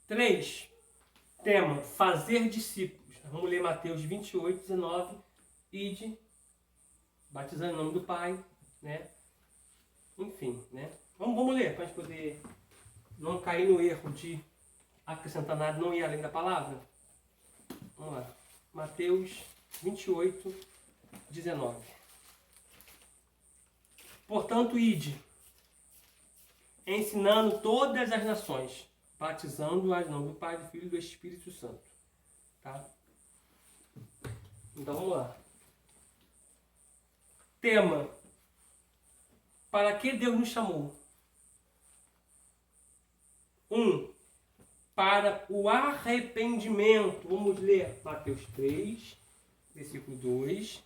3. Tema, fazer discípulos. Vamos ler Mateus 28, 19. Ide, batizando em nome do Pai, né? Enfim, né? Vamos ler, para a gente poder não cair no erro de acrescentar nada, não ir além da palavra. Vamos lá. Mateus 28, 19. Portanto, ide, ensinando todas as nações, batizando-as em nome do Pai, do Filho e do Espírito Santo. Tá? Então, vamos lá. Tema. Para que Deus nos chamou? 1. Para o arrependimento. Vamos ler Mateus 3, versículo 2.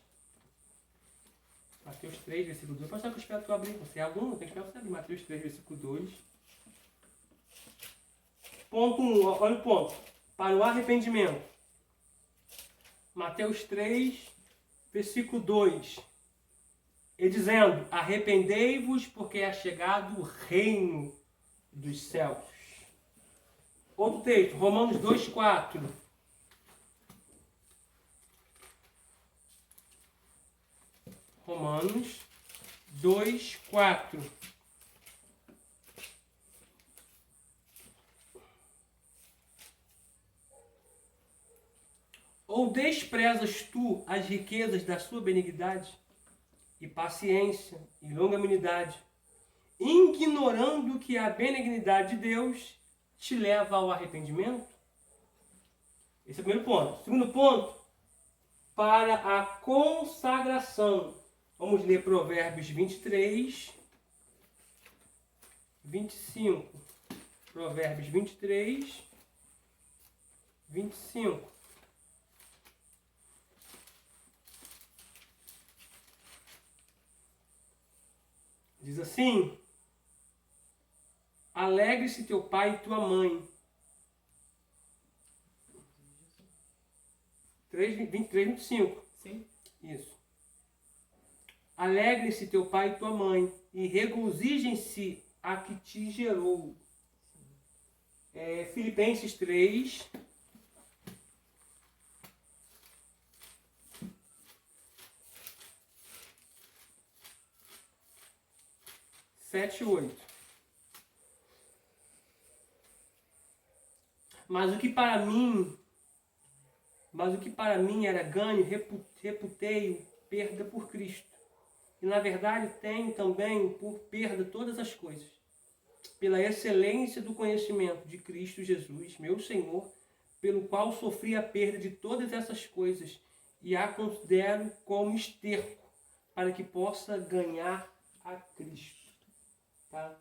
Mateus 3, versículo 2. Pode estar com o espelho que eu abri. Você é aluno, tem que esperar você abrir. Mateus 3, versículo 2. Ponto 1. Olha o ponto. Para o arrependimento. Mateus 3, versículo 2. E dizendo, arrependei-vos, porque é chegado o reino dos céus. Outro texto, Romanos 2, 4. Romanos 2, 4. Ou desprezas tu as riquezas da sua benignidade e paciência e longanimidade, ignorando que a benignidade de Deus te leva ao arrependimento? Esse é o primeiro ponto. Segundo ponto, para a consagração. Vamos ler Provérbios 23, 25. Provérbios 23, 25. Diz assim, alegre-se teu pai e tua mãe. 23, 25. Sim. Isso. Alegre-se teu pai e tua mãe, e regozijem-se a que te gerou. Filipenses 3. Sete e 8. Mas o que para mim era ganho, reputei-o perda por Cristo. E na verdade tenho também por perda todas as coisas, pela excelência do conhecimento de Cristo Jesus, meu Senhor, pelo qual sofri a perda de todas essas coisas e a considero como esterco, para que possa ganhar a Cristo. Tá?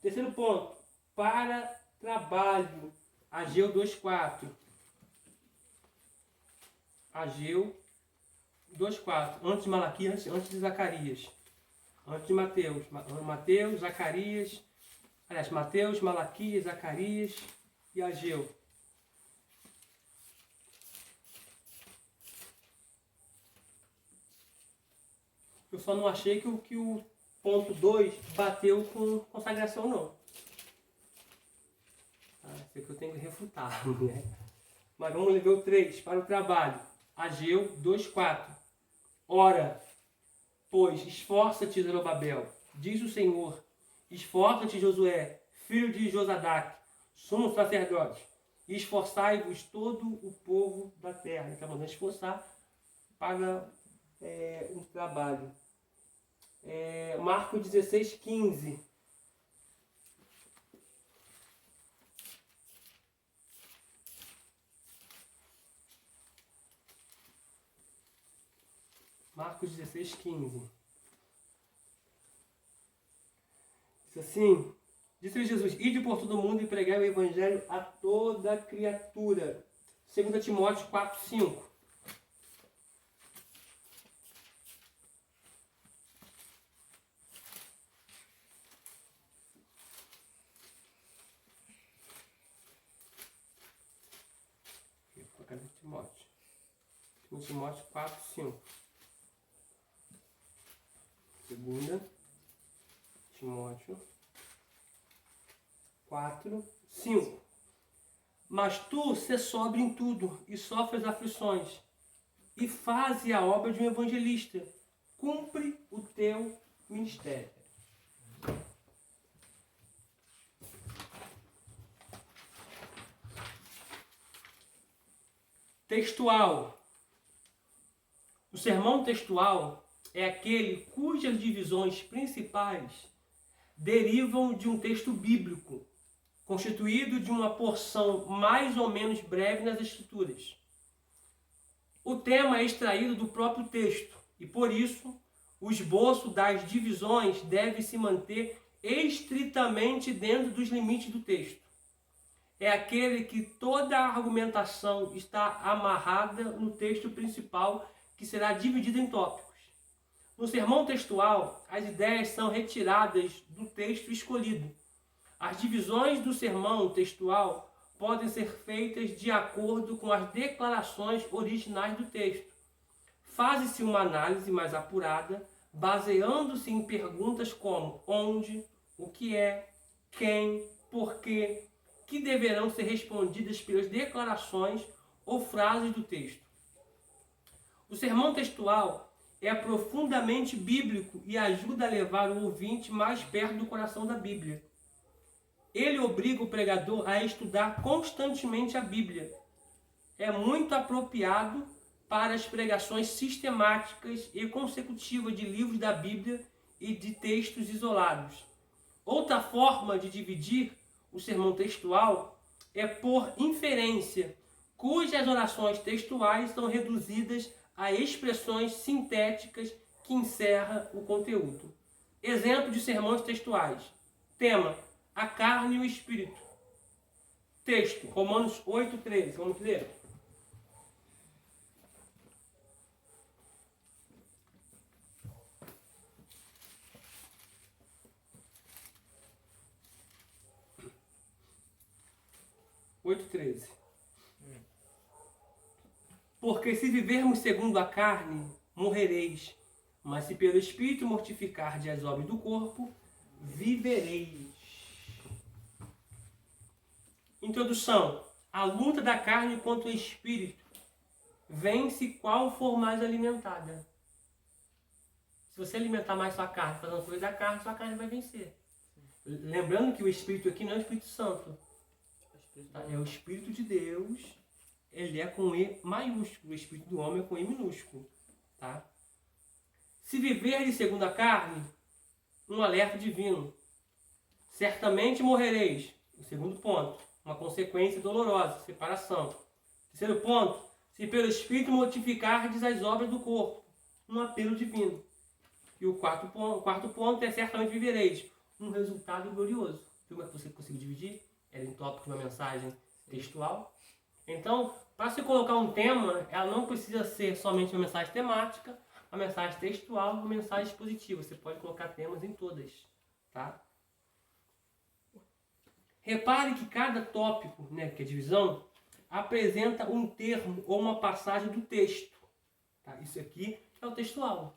Terceiro ponto, para trabalho. Ageu 2,4. Ageu 2,4. Antes de Malaquias, antes de Zacarias. Antes de Mateus. Mateus, Zacarias. Aliás, Mateus, Malaquias, Zacarias e Ageu. Eu só não achei que o ponto 2 bateu com consagração, não. Isso aqui eu tenho que refutar, né? Mas vamos ver o 3, para o trabalho. Ageu 2,4. Ora, pois, esforça-te, Zorobabel, diz o Senhor, esforça-te, Josué, filho de Josadaque, sumo sacerdote, e esforçai-vos todo o povo da terra. Ele está mandando esforçar para um trabalho. Marcos 16, 15. Marcos 16, 15. Diz assim, disse Jesus, ide por todo mundo e pregai o evangelho a toda criatura. 2 Timóteo 4, 5. Cadê Timóteo? 2 Timóteo 4, 5. 2 Timóteo 4, 5. Mas tu se sobre em tudo e sofre as aflições, e faze a obra de um evangelista. Cumpre o teu ministério. Textual. O sermão textual é aquele cujas divisões principais derivam de um texto bíblico, constituído de uma porção mais ou menos breve nas Escrituras. O tema é extraído do próprio texto e, por isso, o esboço das divisões deve se manter estritamente dentro dos limites do texto. É aquele que toda a argumentação está amarrada no texto principal, que será dividido em tópicos. No sermão textual, as ideias são retiradas do texto escolhido. As divisões do sermão textual podem ser feitas de acordo com as declarações originais do texto. Faz-se uma análise mais apurada, baseando-se em perguntas como onde, o que é, quem, porquê, que deverão ser respondidas pelas declarações ou frases do texto. O sermão textual é profundamente bíblico e ajuda a levar o ouvinte mais perto do coração da Bíblia. Ele obriga o pregador a estudar constantemente a Bíblia. É muito apropriado para as pregações sistemáticas e consecutivas de livros da Bíblia e de textos isolados. Outra forma de dividir o sermão textual é por inferência, cujas orações textuais são reduzidas a expressões sintéticas que encerram o conteúdo. Exemplo de sermões textuais. Tema: a carne e o espírito. Texto: Romanos 8:13. Vamos ler? Porque se vivermos segundo a carne, morrereis. Mas se pelo Espírito mortificardes as obras do corpo, vivereis. Introdução. A luta da carne contra o Espírito vence qual for mais alimentada. Se você alimentar mais sua carne, fazendo coisa da carne, sua carne vai vencer. Lembrando que o Espírito aqui não é o Espírito Santo. É o Espírito de Deus. Ele é com E maiúsculo. O Espírito do homem é com E minúsculo. Tá? Se viverdes segundo a carne, um alerta divino. Certamente morrereis. O segundo ponto. Uma consequência dolorosa. Separação. Terceiro ponto. Se pelo Espírito mortificardes as obras do corpo. Um apelo divino. E o quarto ponto é certamente vivereis. Um resultado glorioso. Viu como é que você conseguiu dividir? Era em tópico de uma mensagem textual. Então, para se colocar um tema, ela não precisa ser somente uma mensagem temática, uma mensagem textual, uma mensagem expositiva. Você pode colocar temas em todas. Tá? Repare que cada tópico, né, que é divisão, apresenta um termo ou uma passagem do texto. Tá? Isso aqui é o textual.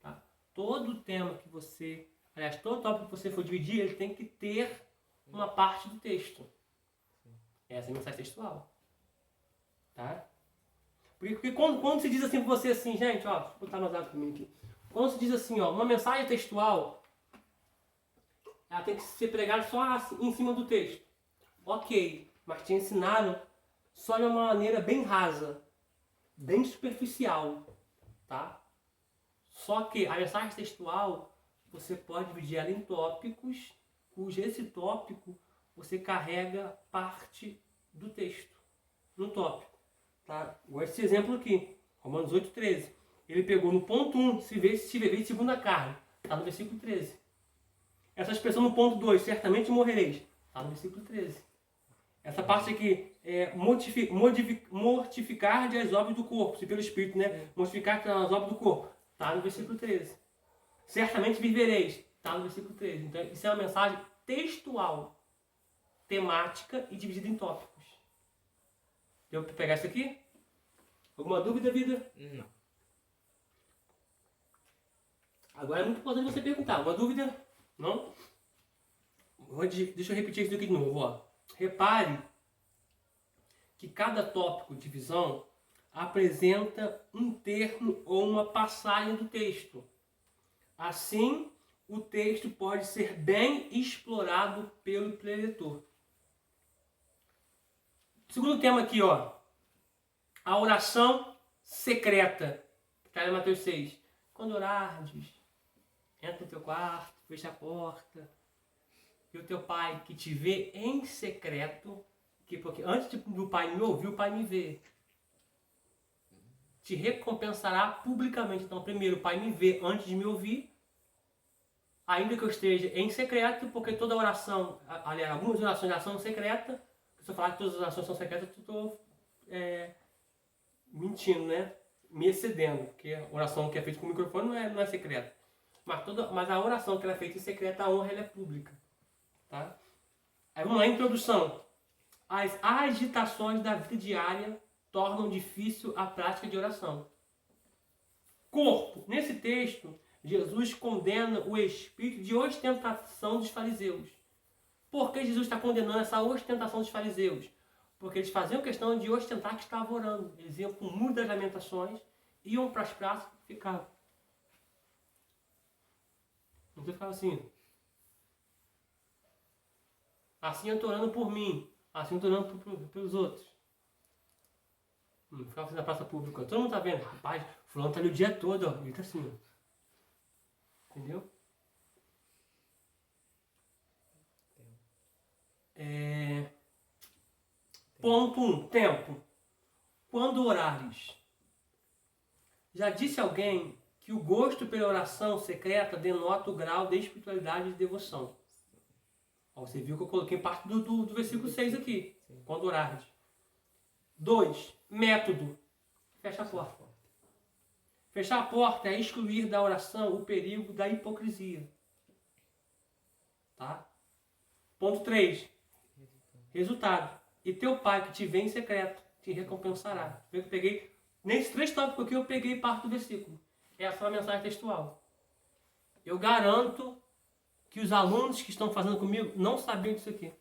Tá? Todo tema que você... Aliás, todo tópico que você for dividir, ele tem que ter uma parte do texto. Essa é a mensagem textual. Tá? Porque quando se diz assim para você assim, gente, ó, deixa eu botar no WhatsApp comigo aqui. Quando se diz assim, ó, uma mensagem textual, ela tem que ser pregada só assim, em cima do texto. Ok, mas te ensinaram só de uma maneira bem rasa, bem superficial, tá? Só que a mensagem textual, você pode dividir ela em tópicos, cujo esse tópico você carrega parte do texto no tópico. Tá? Esse exemplo aqui, Romanos 8:13. Ele pegou no ponto 1, se viver segundo a carne. Está no versículo 13. Essa expressão no ponto 2, certamente morrereis. Está no versículo 13. Essa parte aqui é mortificar as obras do corpo, se pelo Espírito, né? Mortificar as obras do corpo. Está no versículo 13. Certamente vivereis. Está no versículo 13. Então, isso é uma mensagem textual, temática e dividida em tópicos. Deu para pegar isso aqui? Alguma dúvida, vida? Não. Agora é muito importante você perguntar. Uma dúvida? Não? Deixa eu repetir isso aqui de novo. Ó. Repare que cada tópico de visão apresenta um termo ou uma passagem do texto. Assim, o texto pode ser bem explorado pelo preletor. Segundo tema aqui, ó, a oração secreta. Está em Mateus 6. Quando orardes, entra no teu quarto, fecha a porta, e o teu pai que te vê em secreto, porque antes do pai me ouvir, o pai me vê, te recompensará publicamente. Então, primeiro, o pai me vê antes de me ouvir, ainda que eu esteja em secreto, porque toda oração, aliás, algumas orações de oração secreta, se eu falar que todas as orações são secretas, eu estou mentindo, né? Me excedendo, porque a oração que é feita com o microfone não é secreta. Mas a oração que ela é feita em secreto, a honra ela é pública. Tá? Aí vamos lá, introdução. As agitações da vida diária tornam difícil a prática de oração. Corpo. Nesse texto, Jesus condena o espírito de ostentação dos fariseus. Por que Jesus está condenando essa ostentação dos fariseus? Porque eles faziam questão de ostentar que estavam orando. Eles iam para o muro das lamentações, iam para as praças e ficavam. Então ficava assim. Assim eu estou orando por mim. Assim eu estou orando pelos outros. Ficava assim na praça pública. Todo mundo está vendo. Rapaz, fulano está ali o dia todo. Ó. Ele está assim. Ó. Entendeu? Ponto 1. Tempo. Quando orares. Já disse alguém que o gosto pela oração secreta denota o grau de espiritualidade e de devoção. Ó, você viu que eu coloquei parte do versículo 6 aqui. Sim. Quando orares. 2. Método. Fecha a porta. Fechar a porta é excluir da oração o perigo da hipocrisia. Tá? Ponto 3. Resultado. E teu pai que te vê em secreto te recompensará. Eu peguei, nesses 3 tópicos aqui eu peguei parte do versículo. Essa é uma mensagem textual. Eu garanto que os alunos que estão fazendo comigo não sabiam disso aqui.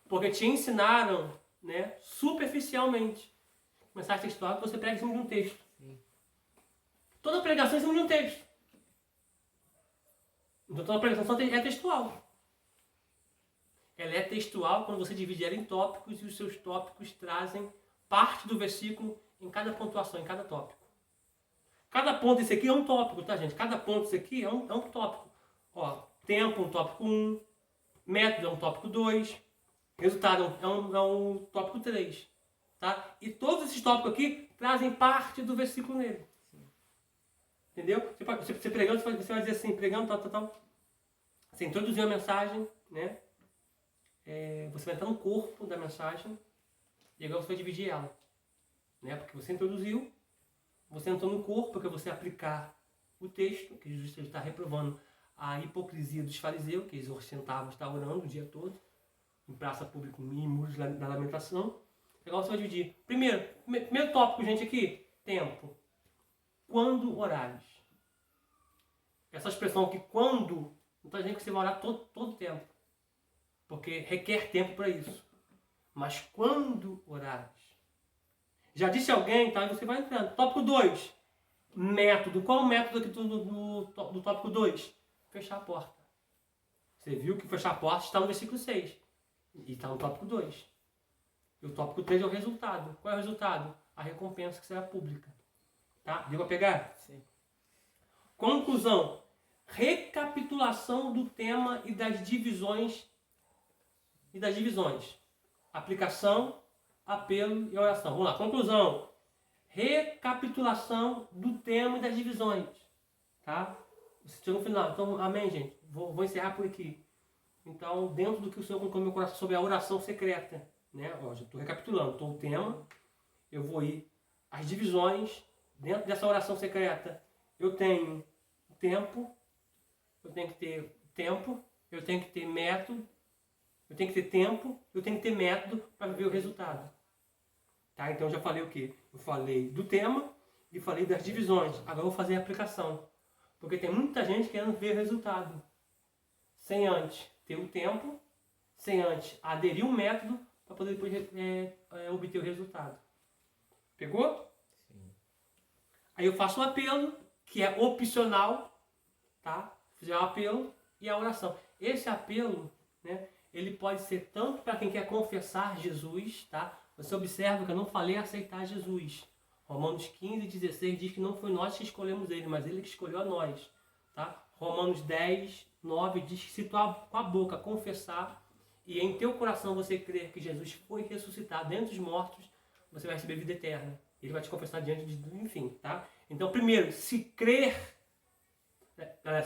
Porque te ensinaram, né, superficialmente. Mensagem textual que você prega em cima de um texto. Sim. Toda pregação é em cima de um texto. Então toda pregação é textual. Ela é textual quando você divide ela em tópicos e os seus tópicos trazem parte do versículo em cada pontuação, em cada tópico. Cada ponto desse aqui é um tópico, tá, gente? Cada ponto desse aqui é um tópico. Ó, tempo é um tópico 1, método é um tópico 2, resultado é um tópico 3. Tá? E todos esses tópicos aqui trazem parte do versículo nele. Sim. Entendeu? Você pregando, você vai dizer assim, pregando, tal. Você introduziu a mensagem, né? Você vai entrar no corpo da mensagem e agora você vai dividir ela. Né? Porque você introduziu, você entrou no corpo, porque você aplicar o texto, que Jesus está reprovando a hipocrisia dos fariseus, que eles ostentavam estar orando o dia todo, em praça pública, em muros da lamentação. Agora você vai dividir. Primeiro tópico, gente, aqui, tempo. Quando orares. Essa expressão aqui, quando, não está dizendo que você vai orar todo o tempo. Porque requer tempo para isso. Mas quando orares. Já disse alguém, tá? Você vai entrando. Tópico 2. Método. Qual o método aqui do tópico 2? Fechar a porta. Você viu que fechar a porta está no versículo 6. E está no tópico 2. E o tópico 3 é o resultado. Qual é o resultado? A recompensa que será pública. Tá? Deu para pegar? Sim. Conclusão. Recapitulação do tema e das divisões. Aplicação, apelo e oração. Vamos lá. Conclusão. Recapitulação do tema e das divisões. Tá? Você chegou no final. Então, amém, gente. Vou encerrar por aqui. Então, dentro do que o Senhor colocou no meu coração sobre a oração secreta. Né? Ó, já estou recapitulando. Estou o tema. Eu vou ir às divisões. Dentro dessa oração secreta, eu tenho tempo. Eu tenho que ter tempo. Eu tenho que ter método. Eu tenho que ter tempo. Eu tenho que ter método para ver o resultado. Tá? Então, eu já falei o quê? Eu falei do tema e falei das divisões. Agora eu vou fazer a aplicação. Porque tem muita gente querendo ver o resultado. Sem antes ter o tempo. Sem antes aderir um método para poder depois obter o resultado. Pegou? Sim. Aí eu faço um apelo, que é opcional, tá? Fizer um apelo e a oração. Esse apelo, né, ele pode ser tanto para quem quer confessar Jesus, tá? Você observa que eu não falei aceitar Jesus. Romanos 15:16 diz que não foi nós que escolhemos ele, mas ele que escolheu a nós, tá? Romanos 10:9 diz que se tu com a boca confessar e em teu coração você crer que Jesus foi ressuscitado dentre os mortos, você vai receber vida eterna. Ele vai te confessar diante de, enfim, tá? Então, primeiro, se crer,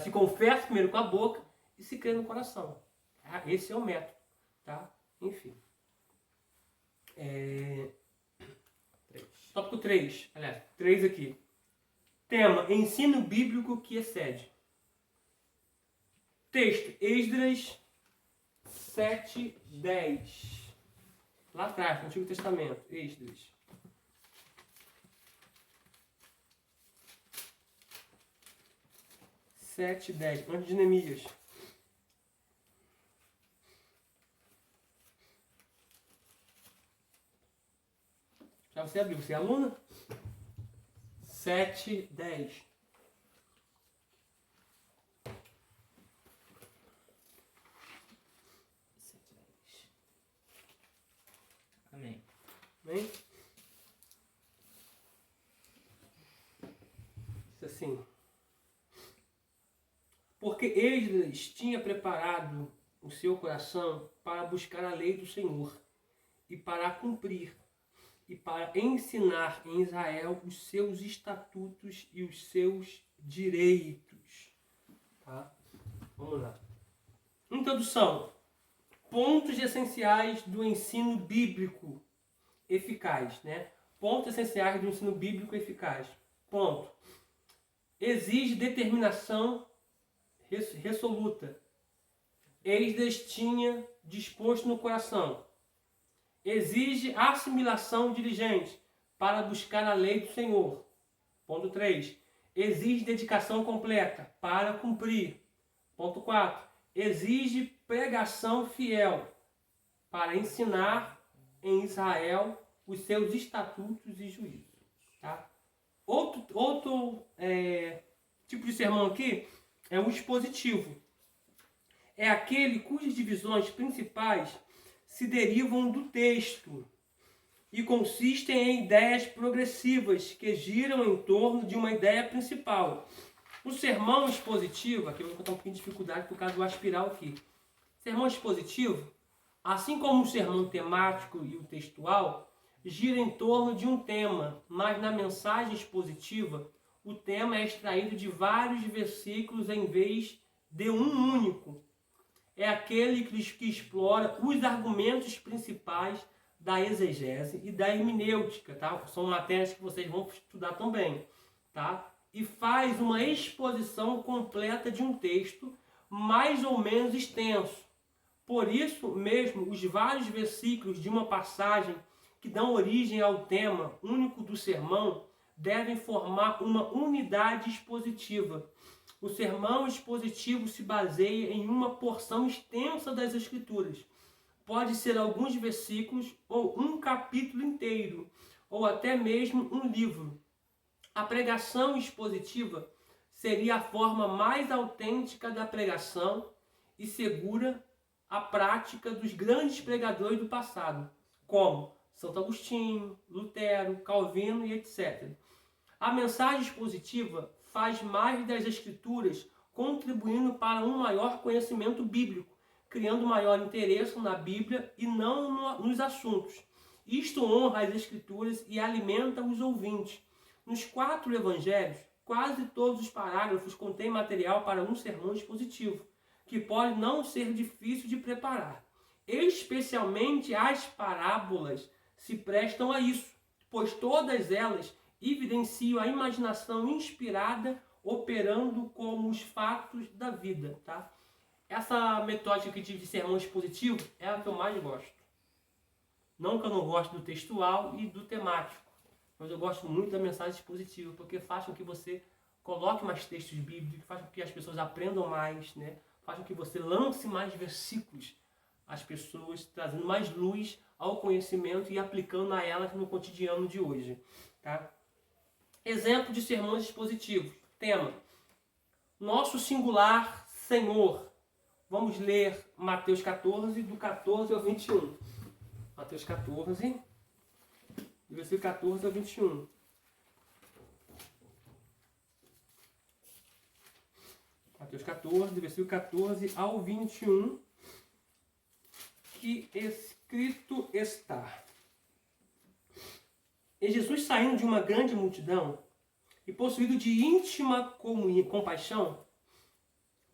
se confessa primeiro com a boca e se crer no coração. Esse é o método, tá? Enfim. Tópico 3, aliás, 3 aqui. Tema, ensino bíblico que excede. Texto, Esdras 7:10. Lá atrás, no Antigo Testamento, Esdras. Sete, 10, antes de Neemias. Já você abriu, você é aluna? 7:10. Amém. Amém? Isso assim. Porque Esdras tinha preparado o seu coração para buscar a lei do Senhor e para cumprir e para ensinar em Israel os seus estatutos e os seus direitos. Tá? Vamos lá. Introdução. Pontos essenciais do ensino bíblico eficaz, né? Pontos essenciais do ensino bíblico eficaz. Ponto. Exige determinação resoluta. Esdras tinha disposto no coração. Exige assimilação diligente para buscar a lei do Senhor. Ponto 3. Exige dedicação completa para cumprir. Ponto 4. Exige pregação fiel para ensinar em Israel os seus estatutos e juízos. Tá? Outro tipo de sermão aqui é o expositivo. É aquele cujas divisões principais se derivam do texto e consistem em ideias progressivas que giram em torno de uma ideia principal. O sermão expositivo, aqui eu vou botar um pouquinho de dificuldade por causa do aspiral aqui. Sermão expositivo, assim como o sermão temático e o textual, gira em torno de um tema, mas na mensagem expositiva, o tema é extraído de vários versículos em vez de um único. É aquele que explora os argumentos principais da exegese e da hermenêutica, tá? São matérias que vocês vão estudar também, tá? E faz uma exposição completa de um texto mais ou menos extenso. Por isso mesmo, os vários versículos de uma passagem que dão origem ao tema único do sermão devem formar uma unidade expositiva. O sermão expositivo se baseia em uma porção extensa das Escrituras. Pode ser alguns versículos ou um capítulo inteiro, ou até mesmo um livro. A pregação expositiva seria a forma mais autêntica da pregação e segura a prática dos grandes pregadores do passado, como Santo Agostinho, Lutero, Calvino e etc. A mensagem expositiva faz mais das Escrituras, contribuindo para um maior conhecimento bíblico, criando maior interesse na Bíblia e não nos assuntos. Isto honra as Escrituras e alimenta os ouvintes. Nos 4 evangelhos, quase todos os parágrafos contêm material para um sermão expositivo, que pode não ser difícil de preparar. Especialmente as parábolas se prestam a isso, pois todas elas evidenciam a imaginação inspirada operando como os fatos da vida. Tá? Essa metódica que tive de sermão expositivo é a que eu mais gosto. Não que eu não goste do textual e do temático, mas eu gosto muito da mensagem expositiva, porque faz com que você coloque mais textos bíblicos, faz com que as pessoas aprendam mais, né? Faz com que você lance mais versículos as pessoas, trazendo mais luz ao conhecimento e aplicando a elas no cotidiano de hoje. Tá? Exemplo de sermões expositivos. Tema: Nosso singular Senhor. Vamos ler Mateus 14, do 14 ao 21. Mateus 14, do versículo 14 ao 21. Mateus 14, do versículo 14 ao 21, que escrito está: E Jesus, saindo de uma grande multidão, e possuído de íntima compaixão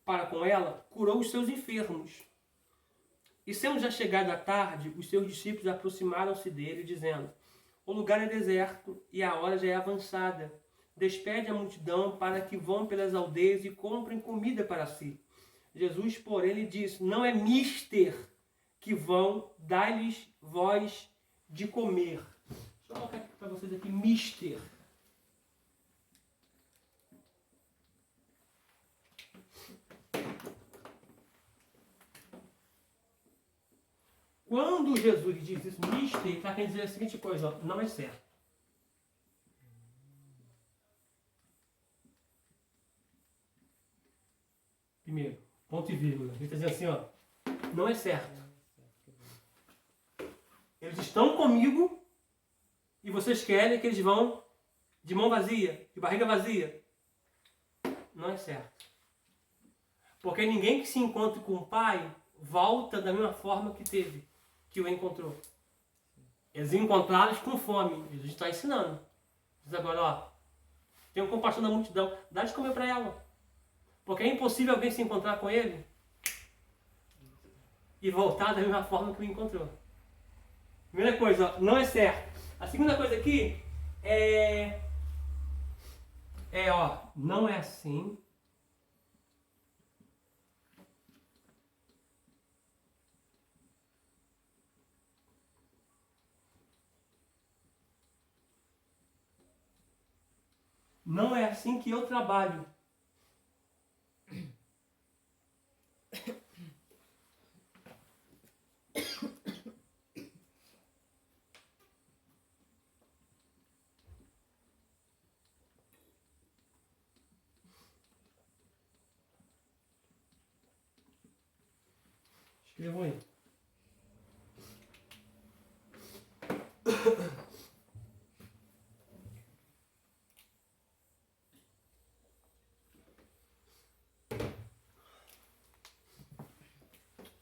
para com ela, curou os seus enfermos. E sendo já chegado a tarde, os seus discípulos aproximaram-se dele, dizendo: O lugar é deserto e a hora já é avançada. Despede a multidão para que vão pelas aldeias e comprem comida para si. Jesus, porém, lhe disse: Não é mister que vão, dai-lhes vós de comer. Deixa eu colocar aqui para vocês aqui, mister. Quando Jesus diz isso, mister, ele está querendo dizer a seguinte coisa: ó, não é certo. Primeiro, ponto e vírgula. Ele está dizendo assim, ó, não é certo. Eles estão comigo e vocês querem que eles vão de mão vazia, de barriga vazia. Não é certo. Porque ninguém que se encontre com o Pai volta da mesma forma que teve, que o encontrou. Eles encontraram com fome. Jesus está ensinando. Diz agora, ó, tenham compaixão da multidão, dá de comer para ela. Porque é impossível alguém se encontrar com ele e voltar da mesma forma que o encontrou. Primeira coisa, ó, não é certo. A segunda coisa aqui ó, não é assim. Não é assim que eu trabalho. Escrevam aí.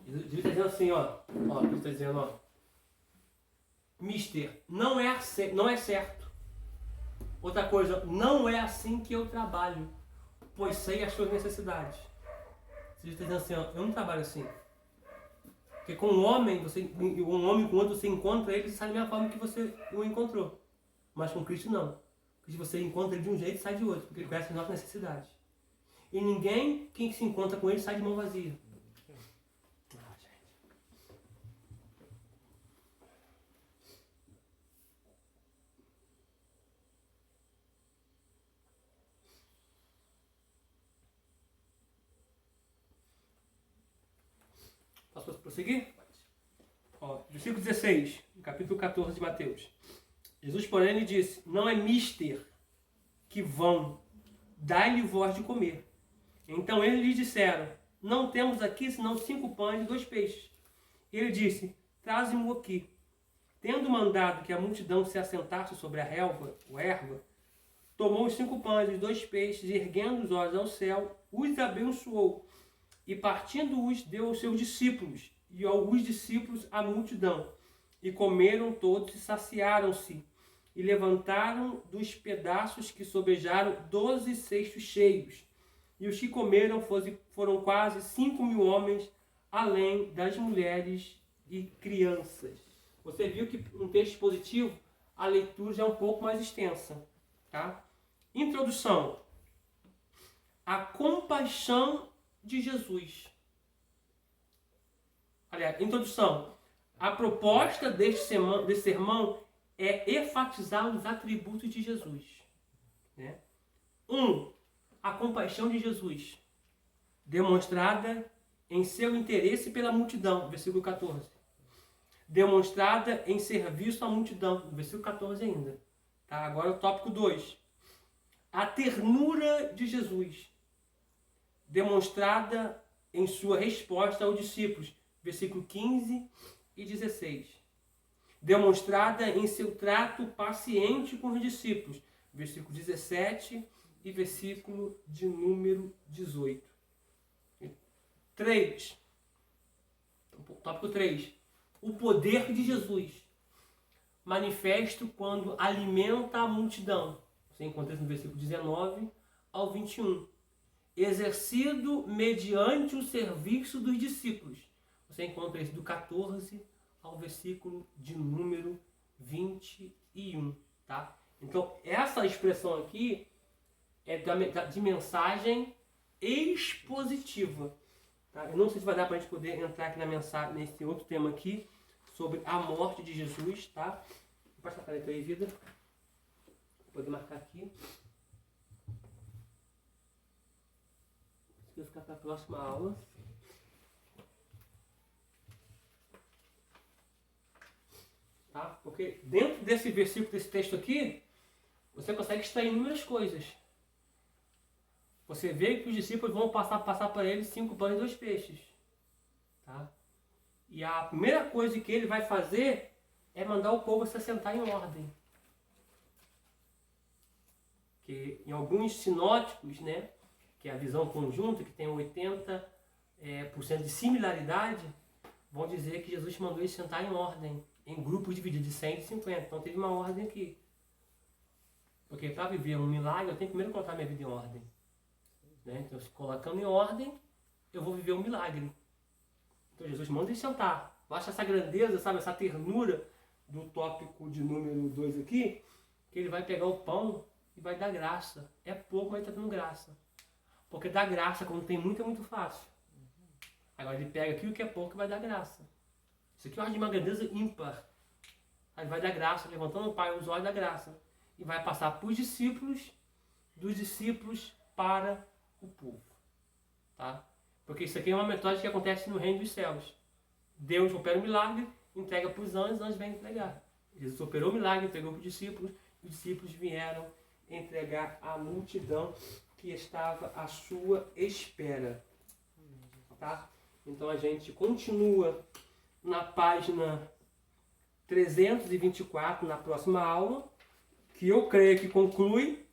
Jesus está dizendo assim, ó. Jesus está dizendo, ó. Mister, não é certo. Outra coisa, não é assim que eu trabalho, pois sei as suas necessidades. Jesus está dizendo assim, ó, eu não trabalho assim. Porque com um homem com outro, você encontra ele e sai da mesma forma que você o encontrou. Mas com Cristo não. Porque você encontra ele de um jeito e sai de outro, porque ele conhece as nossas necessidades. E ninguém, quem se encontra com ele, sai de mão vazia. Posso prosseguir? Ó, versículo 16, capítulo 14 de Mateus. Jesus, porém, lhe disse: Não é mister que vão, dai-lhe vós de comer. Então eles lhe disseram: Não temos aqui senão 5 pães e 2 peixes. Ele disse: Traze-mo aqui. Tendo mandado que a multidão se assentasse sobre a relva, ou erva, tomou os 5 pães e os 2 peixes, e erguendo os olhos ao céu, os abençoou. E partindo-os, deu aos seus discípulos, e aos discípulos à multidão. E comeram todos e saciaram-se. E levantaram dos pedaços que sobejaram 12 cestos cheios. E os que comeram foram quase 5.000 homens, além das mulheres e crianças. Você viu que no texto expositivo a leitura já é um pouco mais extensa. Tá? Introdução. A compaixão de Jesus. Aliás, introdução. A proposta deste sermão é enfatizar os atributos de Jesus. Né? 1. A compaixão de Jesus, demonstrada em seu interesse pela multidão, versículo 14. Demonstrada em serviço à multidão, versículo 14 ainda. Tá? Agora o tópico 2. A ternura de Jesus, demonstrada em sua resposta aos discípulos, versículo 15 e 16. Demonstrada em seu trato paciente com os discípulos, versículo 17 e versículo de número 18. 3. Tópico 3. O poder de Jesus, manifesto quando alimenta a multidão. Você encontra isso no versículo 19 ao 21. Exercido mediante o serviço dos discípulos. Você encontra isso do 14 ao versículo de número 21. Tá? Então, essa expressão aqui é de mensagem expositiva. Tá? Eu não sei se vai dar para a gente poder entrar aqui na mensagem, nesse outro tema aqui, sobre a morte de Jesus. Tá? Vou passar a caneta aí, vida. Vou poder marcar aqui. Vou ficar para a próxima aula. Tá? Porque dentro desse versículo, desse texto aqui, você consegue extrair inúmeras coisas. Você vê que os discípulos vão passar para ele 5 pães e 2 peixes. Tá? E a primeira coisa que ele vai fazer é mandar o povo se assentar em ordem. Que em alguns sinóticos, né, que é a visão conjunta, que tem 80% de similaridade, vão dizer que Jesus mandou eles sentar em ordem, em grupos divididos de 150. Então teve uma ordem aqui. Porque para viver um milagre, eu tenho que primeiro colocar minha vida em ordem. Né? Então, se colocando em ordem, eu vou viver um milagre. Então Jesus manda eles sentar. Eu acho essa grandeza, sabe, essa ternura do tópico de número 2 aqui, que ele vai pegar o pão e vai dar graça. É pouco, mas ele está dando graça. Porque dar graça, quando tem muito, é muito fácil. Agora ele pega aquilo que é pouco e vai dar graça. Isso aqui eu acho de uma grandeza ímpar. Aí vai dar graça, levantando o Pai os olhos da graça. E vai passar para os discípulos, dos discípulos para o povo. Tá? Porque isso aqui é uma metodologia que acontece no reino dos céus. Deus opera um milagre, entrega para os anjos vêm entregar. Jesus operou o milagre, entregou para os discípulos vieram entregar à multidão que estava à sua espera. Tá? Então a gente continua na página 324, na próxima aula, que eu creio que conclui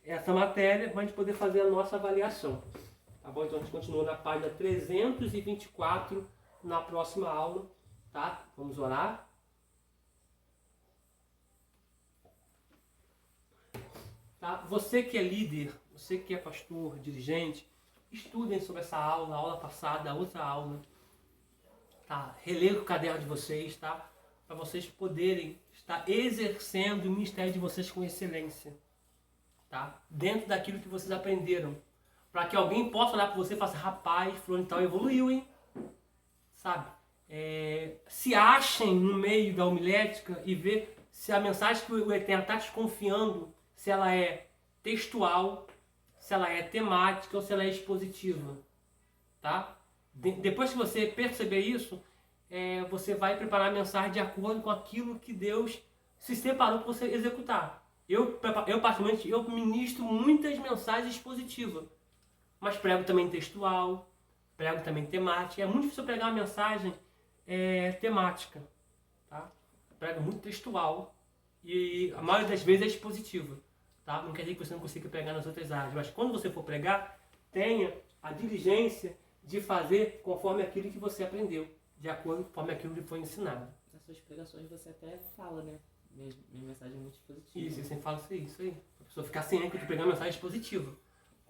essa matéria, para a gente poder fazer a nossa avaliação. Tá bom? Então a gente continua na página 324, na próxima aula. Tá? Vamos orar. Tá? Você que é líder, você que é pastor, dirigente, estudem sobre essa aula, a aula passada, a outra aula. Tá? Releia o caderno de vocês, tá? Para vocês poderem estar exercendo o ministério de vocês com excelência. Tá? Dentro daquilo que vocês aprenderam. Para que alguém possa olhar para você e falar assim, rapaz, fulano tal evoluiu, hein? Sabe? Se achem no meio da homilética e ver se a mensagem que o Eterno está te confiando, se ela é textual, se ela é temática ou se ela é expositiva. Tá? Depois que você perceber isso, você vai preparar a mensagem de acordo com aquilo que Deus se separou para você executar. Eu particularmente, eu ministro muitas mensagens expositivas, mas prego também textual, prego também temática. É muito difícil pregar uma mensagem temática. Tá? Prego muito textual e a maioria das vezes é expositiva. Tá? Não quer dizer que você não consiga pregar nas outras áreas, mas quando você for pregar, tenha a diligência de fazer conforme aquilo que você aprendeu, de acordo com aquilo que foi ensinado. Nas suas pregações você até fala, né? Minha mensagem é muito expositiva. Isso, você sempre fala isso aí. A pessoa ficar ciente que eu estou pregando uma mensagem expositiva.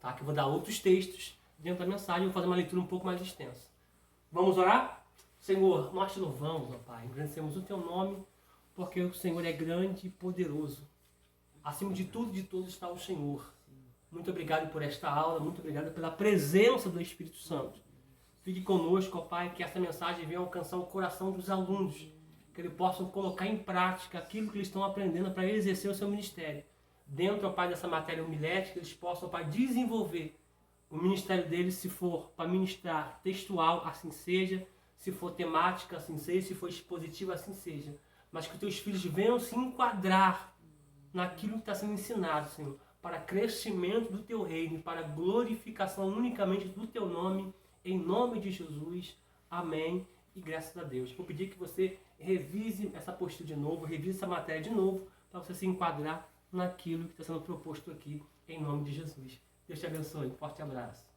Tá? Que eu vou dar outros textos dentro da mensagem e vou fazer uma leitura um pouco mais extensa. Vamos orar? Senhor, nós te louvamos, ó Pai. Engrandecemos o teu nome, porque o Senhor é grande e poderoso. Acima de tudo e de todos está o Senhor. Muito obrigado por esta aula, muito obrigado pela presença do Espírito Santo. Fique conosco, ó Pai, que essa mensagem venha alcançar o coração dos alunos, que eles possam colocar em prática aquilo que eles estão aprendendo para exercer o seu ministério. Dentro, ó Pai, dessa matéria homilética, eles possam, ó Pai, desenvolver o ministério dele, se for para ministrar textual, assim seja, se for temática, assim seja, se for expositiva, assim seja. Mas que os teus filhos venham se enquadrar naquilo que está sendo ensinado, Senhor, para crescimento do teu reino, para glorificação unicamente do teu nome, em nome de Jesus. Amém. E graças a Deus. Vou pedir que você revise essa postura de novo, revise essa matéria de novo, para você se enquadrar naquilo que está sendo proposto aqui, em nome de Jesus. Deus te abençoe. Forte abraço.